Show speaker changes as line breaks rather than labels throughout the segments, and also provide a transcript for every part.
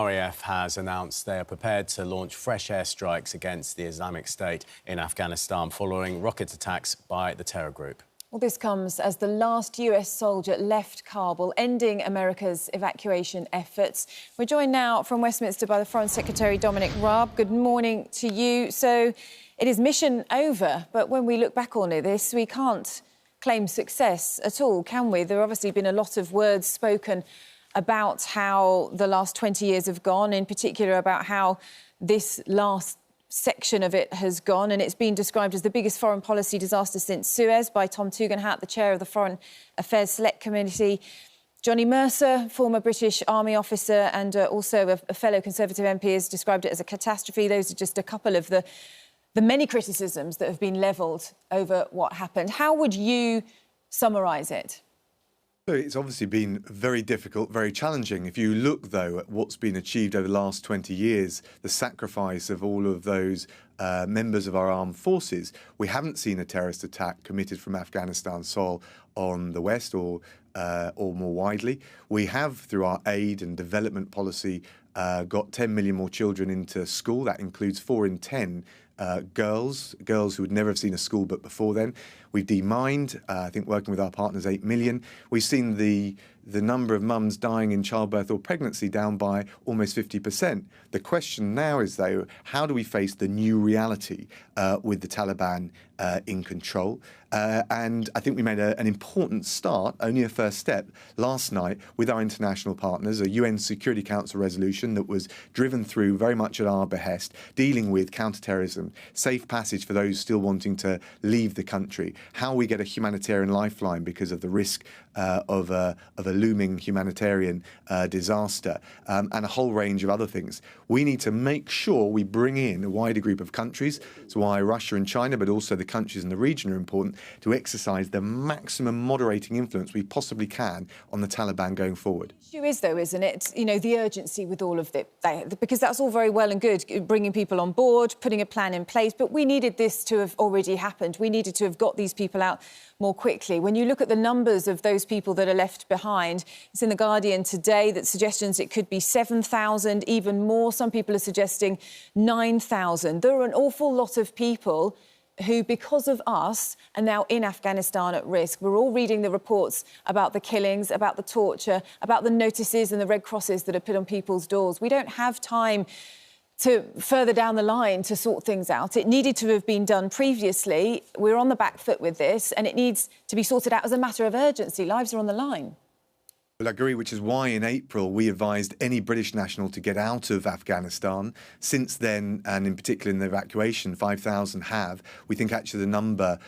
RAF has announced they are prepared to launch fresh airstrikes against the Islamic State in Afghanistan following rocket attacks by the terror group.
Well, this comes as the last US soldier left Kabul, ending America's evacuation efforts. We're joined now from Westminster by the Foreign Secretary, Dominic Raab. Good morning to you. So it is mission over, but when we look back on this, we can't claim success at all, can we? There have obviously been a lot of words spoken about how the last 20 years have gone, in particular about how this last section of it has gone, and it's been described as the biggest foreign policy disaster since Suez by Tom Tugendhat, the chair of the Foreign Affairs Select Committee. Johnny Mercer, former British Army officer and also a fellow Conservative MP, has described it as a catastrophe. Those are just a couple of the many criticisms that have been levelled over what happened. How would you summarise it?
So it's obviously been very difficult, very challenging. If you look, though, at what's been achieved over the last 20 years, the sacrifice of all of those members of our armed forces, we haven't seen a terrorist attack committed from Afghanistan soil on the West or more widely. We have, through our aid and development policy, got 10 million more children into school. That includes 4 in 10 girls who would never have seen a school but before then. We've demined, I think working with our partners, 8 million. We've seen the number of mums dying in childbirth or pregnancy down by almost 50%. The question now is, though, how do we face the new reality with the Taliban in control? And I think we made an important start, only a first step, last night with our international partners, a UN Security Council resolution that was driven through very much at our behest, dealing with counter-terrorism, safe passage for those still wanting to leave the country, how we get a humanitarian lifeline because of the risk of a looming humanitarian disaster, and a whole range of other things. We need to make sure we bring in a wider group of countries. That's why Russia and China, but also the countries in the region, are important to exercise the maximum moderating influence we possibly can on the Taliban going forward.
The issue is, though, isn't it, the urgency with all of it, because that's all very well and good, bringing people on board, putting a plan in place, but we needed this to have already happened. We needed to have got these people out more quickly. When you look at the numbers of those people that are left behind, it's in The Guardian today that suggestions it could be 7,000, even more. Some people are suggesting 9,000. There are an awful lot of people who, because of us, are now in Afghanistan at risk. We're all reading the reports about the killings, about the torture, about the notices and the Red Crosses that are put on people's doors. We don't have time to further down the line to sort things out. It needed to have been done previously. We're on the back foot with this, and it needs to be sorted out as a matter of urgency. Lives are on the line.
Well, I agree, which is why in April we advised any British national to get out of Afghanistan. Since then, and in particular in the evacuation, 5,000 have. We think actually the number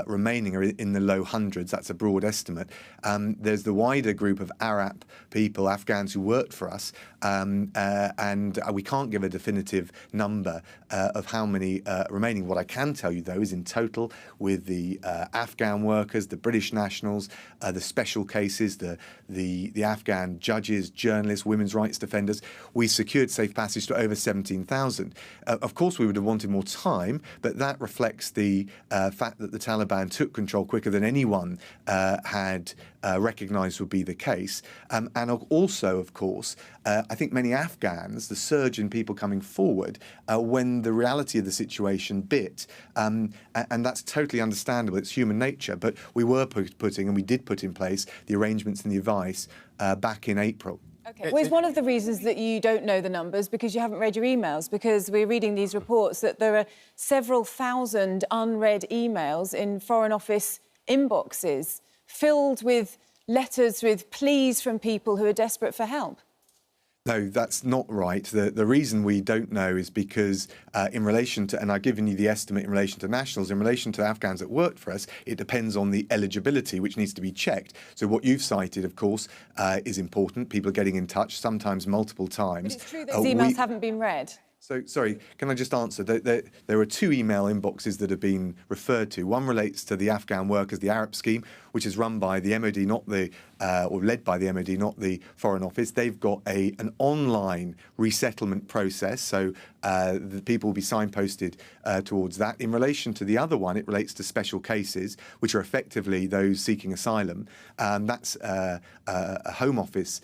remaining are in the low hundreds. That's a broad estimate. There's the wider group of Arab people, Afghans who worked for us, and we can't give a definitive number of how many remaining. What I can tell you, though, is in total, with the Afghan workers, the British nationals, the special cases, the Afghan judges, journalists, women's rights defenders, we secured safe passage to over 17,000. Of course, we would have wanted more time, but that reflects the fact that the Taliban took control quicker than anyone had recognised would be the case. And also, of course, I think many Afghans, the surge in people coming forward when the reality of the situation bit, and that's totally understandable, it's human nature, but we were putting, and we did put in place, the arrangements and the advice back in April.
OK. Well, it's one of the reasons that you don't know the numbers, because you haven't read your emails, because we're reading these reports that there are several thousand unread emails in Foreign Office inboxes filled with letters with pleas from people who are desperate for help.
No, that's not right. The reason we don't know is because in relation to, and I've given you the estimate in relation to nationals, in relation to Afghans that worked for us, it depends on the eligibility, which needs to be checked. So what you've cited, of course, is important. People are getting in touch, sometimes multiple times.
But it's true those emails haven't been read.
So, sorry, can I just answer? There are 2 email inboxes that have been referred to. One relates to the Afghan workers, the Arab scheme, which is run by the MOD, not the or led by the MOD, not the Foreign Office. They've got an online resettlement process, so the people will be signposted towards that. In relation to the other one, it relates to special cases, which are effectively those seeking asylum. That's a Home Office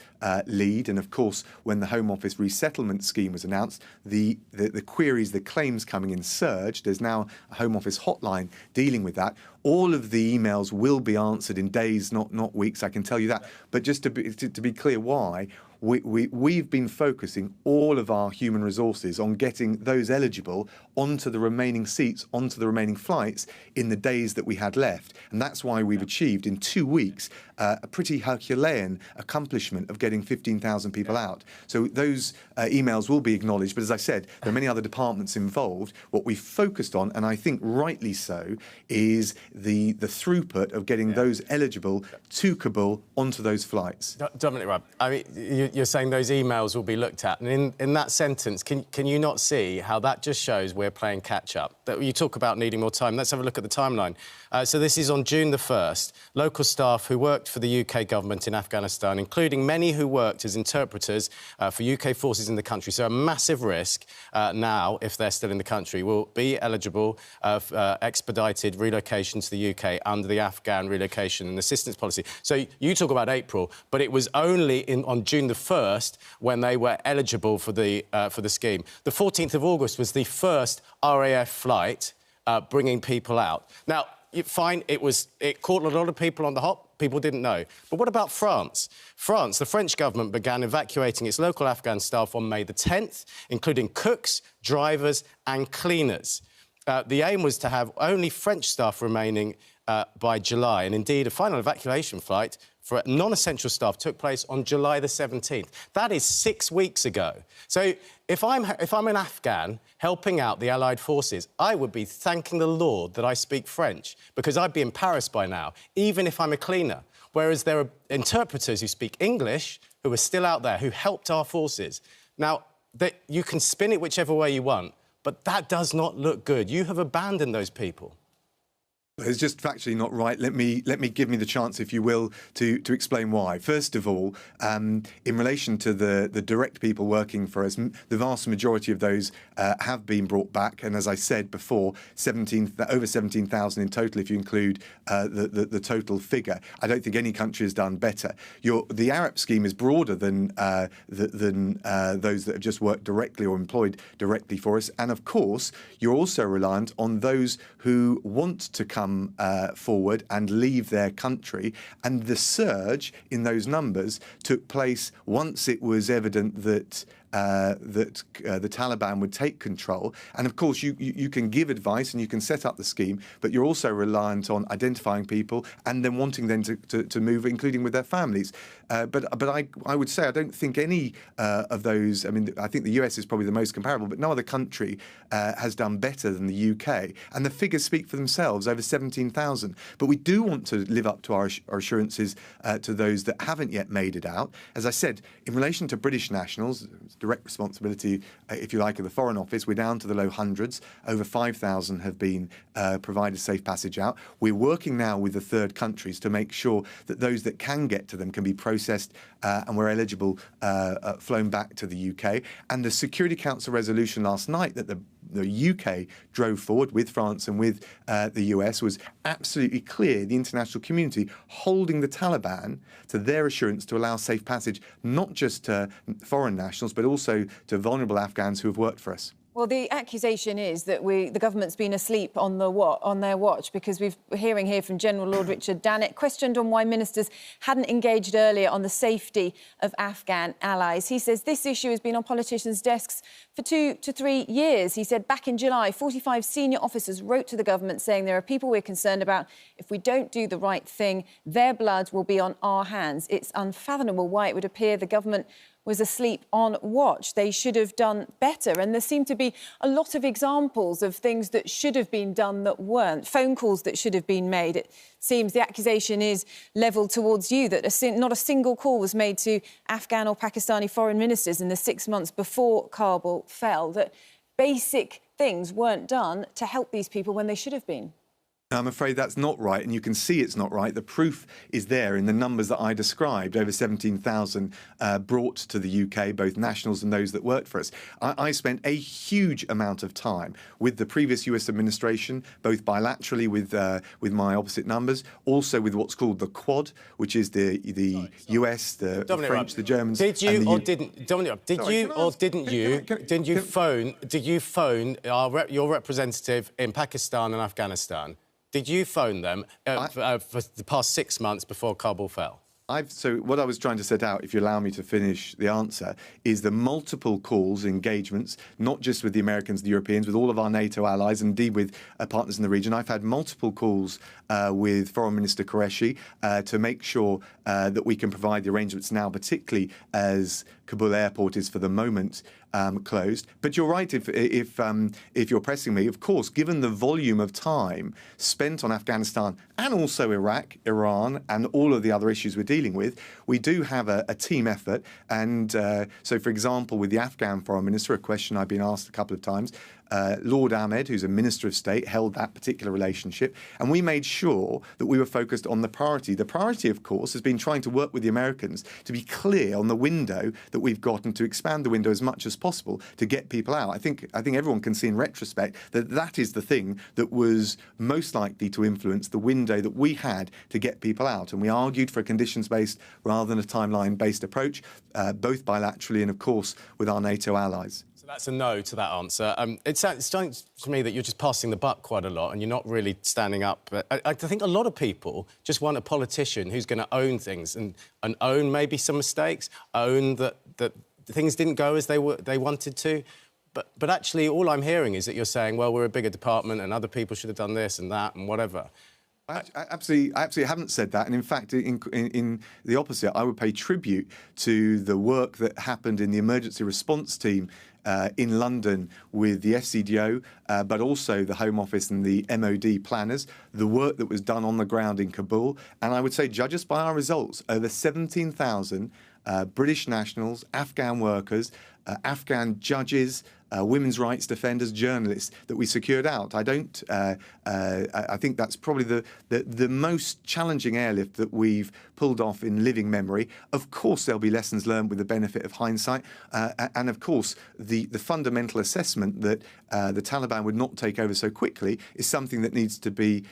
lead, and of course, when the Home Office resettlement scheme was announced, the queries, the claims coming in surged. There's now a Home Office hotline dealing with that. All of the emails will be answered in days, not weeks, I can tell you that. But just to be clear why, we've been focusing all of our human resources on getting those eligible onto the remaining seats, onto the remaining flights in the days that we had left. And that's why we've achieved in 2 weeks a pretty Herculean accomplishment of getting 15,000 people out. So those emails will be acknowledged. But as I said, there are many other departments involved. What we've focused on, and I think rightly so, is the throughput of getting those eligible to Kabul onto those flights.
Dominic Raab, I mean, you're saying those emails will be looked at. And in that sentence, can you not see how that just shows we're playing catch-up? That you talk about needing more time. Let's have a look at the timeline. So this is on June the 1st. Local staff who worked for the UK government in Afghanistan, including many who worked as interpreters for UK forces in the country, so a massive risk now, if they're still in the country, will be eligible for expedited relocation to the UK under the Afghan relocation and assistance policy. So you talk about April, but it was only on June the 1st when they were eligible for the scheme. The 14th of August was the first RAF flight bringing people out. Now, fine, it caught a lot of people on the hop. People didn't know. But what about France? The French government began evacuating its local Afghan staff on May the 10th, including cooks, drivers and cleaners. The aim was to have only French staff remaining by July, and indeed a final evacuation flight for non-essential staff took place on July the 17th. That is 6 weeks ago. So if I'm an Afghan helping out the Allied forces, I would be thanking the Lord that I speak French, because I'd be in Paris by now, even if I'm a cleaner. Whereas there are interpreters who speak English who are still out there, who helped our forces. Now, you can spin it whichever way you want, but that does not look good. You have abandoned those people.
It's just factually not right. Let me give me the chance, if you will, to explain why. First of all, in relation to the direct people working for us, the vast majority of those have been brought back, and as I said before, over 17,000 in total, if you include the total figure. I don't think any country has done better. The ARAP scheme is broader than those that have just worked directly or employed directly for us, and of course, you're also reliant on those who want to come forward and leave their country, and the surge in those numbers took place once it was evident that the Taliban would take control. And of course, you can give advice and you can set up the scheme, but you're also reliant on identifying people and then wanting them to move, including with their families. But I would say I don't think any of those. I mean, I think the US is probably the most comparable, but no other country has done better than the UK. And the figures speak for themselves, over 17,000. But we do want to live up to our assurances to those that haven't yet made it out. As I said, in relation to British nationals, direct responsibility, if you like, of the Foreign Office, we're down to the low hundreds. Over 5,000 have been provided safe passage out. We're working now with the third countries to make sure that those that can get to them can be processed and we're eligible flown back to the UK. And the Security Council resolution last night that the UK drove forward with France and with the US was absolutely clear. The international community holding the Taliban to their assurance to allow safe passage, not just to foreign nationals, but also to vulnerable Afghans who have worked for us.
Well, the accusation is that the government's been asleep on their watch, because we're hearing here from General Lord Richard Dannett, questioned on why ministers hadn't engaged earlier on the safety of Afghan allies. He says this issue has been on politicians' desks for 2 to 3 years. He said back in July, 45 senior officers wrote to the government saying there are people we're concerned about. If we don't do the right thing, their blood will be on our hands. It's unfathomable why it would appear the government was asleep on watch. They should have done better. And there seem to be a lot of examples of things that should have been done that weren't, phone calls that should have been made. It seems the accusation is levelled towards you, that not a single call was made to Afghan or Pakistani foreign ministers in the 6 months before Kabul fell, that basic things weren't done to help these people when they should have been.
I'm afraid that's not right, and you can see it's not right. The proof is there in the numbers that I described, over 17,000 brought to the UK, both nationals and those that worked for us. I spent a huge amount of time with the previous US administration, both bilaterally with my opposite numbers, also with what's called the Quad, which is the US, the French, the Germans.
Did you or didn't, Dominic Raab, did you phone your representative in Pakistan and Afghanistan? Did you phone them for the past 6 months before Kabul fell?
So what I was trying to set out, if you allow me to finish the answer, is the multiple calls, engagements, not just with the Americans, the Europeans, with all of our NATO allies, and indeed with partners in the region. I've had multiple calls with Foreign Minister Qureshi to make sure that we can provide the arrangements now, particularly as Kabul airport is for the moment closed. But you're right, if you're pressing me, of course, given the volume of time spent on Afghanistan and also Iraq, Iran, and all of the other issues we're dealing with, we do have a team effort. And so, for example, with the Afghan Foreign Minister, a question I've been asked a couple of times, Lord Ahmed, who's a Minister of State, held that particular relationship, and we made sure that we were focused on the priority. The priority, of course, has been trying to work with the Americans to be clear on the window that we've got and to expand the window as much as possible to get people out. I think everyone can see in retrospect that that is the thing that was most likely to influence the window that we had to get people out, and we argued for a conditions-based rather than a timeline-based approach, both bilaterally and, of course, with our NATO allies.
That's a no to that answer. It sounds to me that you're just passing the buck quite a lot and you're not really standing up. I think a lot of people just want a politician who's going to own things and own maybe some mistakes, own that things didn't go as they wanted to. But actually, all I'm hearing is that you're saying, well, we're a bigger department and other people should have done this and that and whatever.
I absolutely haven't said that. And in fact, in the opposite, I would pay tribute to the work that happened in the emergency response team in London with the FCDO, but also the Home Office and the MOD planners, the work that was done on the ground in Kabul. And I would say, judge us by our results, over 17,000 British nationals, Afghan workers, Afghan judges, women's rights defenders, journalists that we secured out. I think that's probably the most challenging airlift that we've pulled off in living memory. Of course, there'll be lessons learned with the benefit of hindsight, and of course, the fundamental assessment that the Taliban would not take over so quickly is something that needs to be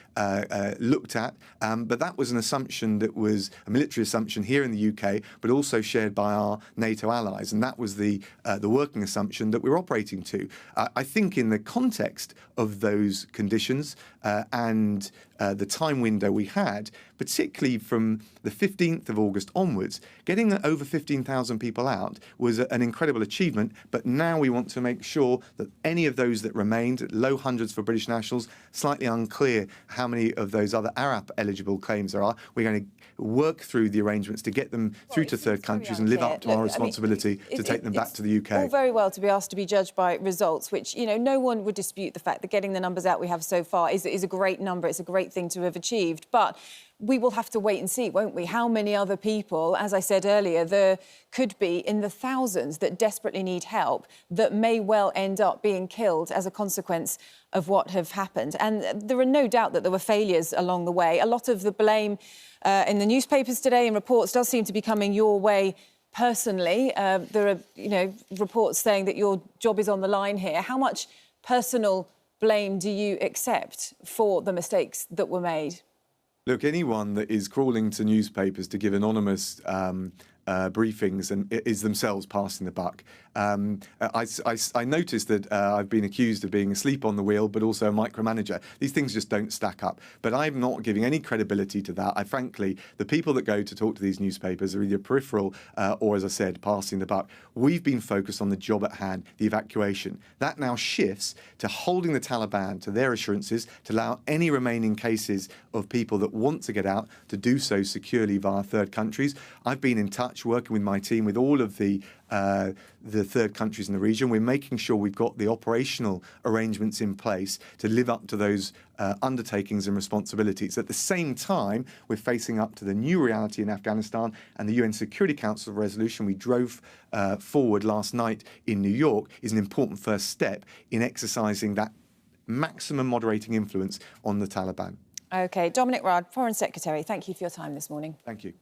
looked at. But that was an assumption that was a military assumption here in the UK, but also shared by our NATO allies, and that was the working assumption that we're operating to. I think in the context of those conditions and the time window we had, particularly from the 15th of August onwards, getting over 15,000 people out was an incredible achievement. But now we want to make sure that any of those that remained, low hundreds for British nationals, slightly unclear how many of those other Arab-eligible claims there are, we're going to work through the arrangements to get them through to third countries and live up to our responsibility to take them back to the UK.
All very well to be asked to be judged by results, which, you know, no one would dispute the fact that getting the numbers out we have so far is a great number. It's a great thing to have achieved. But we will have to wait and see, won't we? How many other people, as I said earlier, there could be in the thousands that desperately need help that may well end up being killed as a consequence of what have happened. And there are no doubt that there were failures along the way. A lot of the blame in the newspapers today and reports does seem to be coming your way personally. There are, you know, reports saying that your job is on the line here. How much personal blame do you accept for the mistakes that were made?
Look, anyone that is crawling to newspapers to give anonymous briefings and is themselves passing the buck. I noticed that I've been accused of being asleep on the wheel, but also a micromanager. These things just don't stack up. But I'm not giving any credibility to that. Frankly, the people that go to talk to these newspapers are either peripheral or, as I said, passing the buck. We've been focused on the job at hand, the evacuation. That now shifts to holding the Taliban to their assurances to allow any remaining cases of people that want to get out to do so securely via third countries. I've been in touch, working with my team, with all of the third countries in the region. We're making sure we've got the operational arrangements in place to live up to those undertakings and responsibilities. At the same time, we're facing up to the new reality in Afghanistan, and the UN Security Council resolution we drove forward last night in New York is an important first step in exercising that maximum moderating influence on the Taliban.
OK, Dominic Raab, Foreign Secretary, thank you for your time this morning.
Thank you.